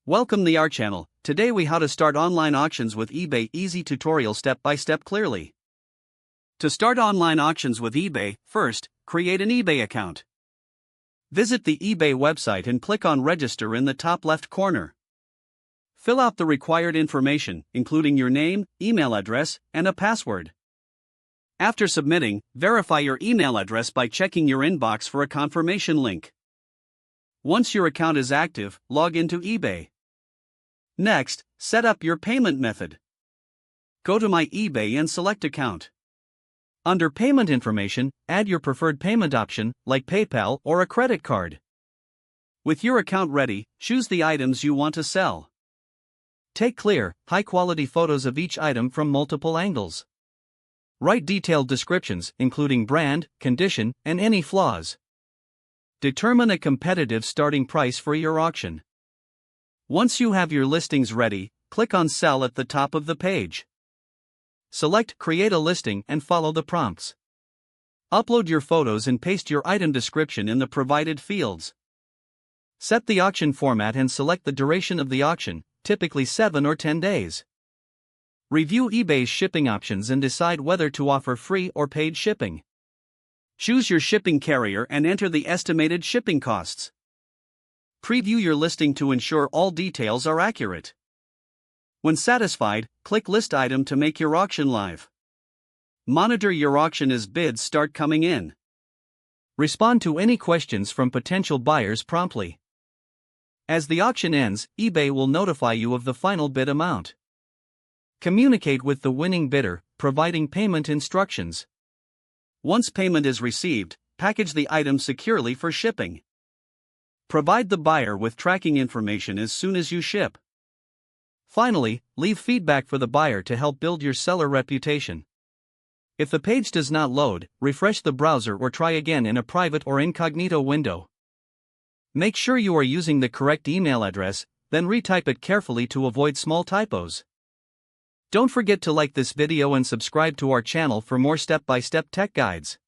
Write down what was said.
Welcome to our channel. Today we how to start online auctions with eBay easy tutorial step by step clearly. To start online auctions with eBay, first, create an eBay account. Visit the eBay website and click on register in the top left corner. Fill out the required information, including your name, email address, and a password. After submitting, verify your email address by checking your inbox for a confirmation link. Once your account is active, log into eBay. Next, set up your payment method. Go to My eBay and select Account. Under Payment Information, add your preferred payment option, like PayPal or a credit card. With your account ready, choose the items you want to sell. Take clear, high-quality photos of each item from multiple angles. Write detailed descriptions, including brand, condition, and any flaws. Determine a competitive starting price for your auction. Once you have your listings ready, click on Sell at the top of the page. Select Create a Listing and follow the prompts. Upload your photos and paste your item description in the provided fields. Set the auction format and select the duration of the auction, typically 7 or 10 days. Review eBay's shipping options and decide whether to offer free or paid shipping. Choose your shipping carrier and enter the estimated shipping costs. Preview your listing to ensure all details are accurate. When satisfied, click List Item to make your auction live. Monitor your auction as bids start coming in. Respond to any questions from potential buyers promptly. As the auction ends, eBay will notify you of the final bid amount. Communicate with the winning bidder, providing payment instructions. Once payment is received, package the item securely for shipping. Provide the buyer with tracking information as soon as you ship. Finally, leave feedback for the buyer to help build your seller reputation. If the page does not load, refresh the browser or try again in a private or incognito window. Make sure you are using the correct email address, then retype it carefully to avoid small typos. Don't forget to like this video and subscribe to our channel for more step-by-step tech guides.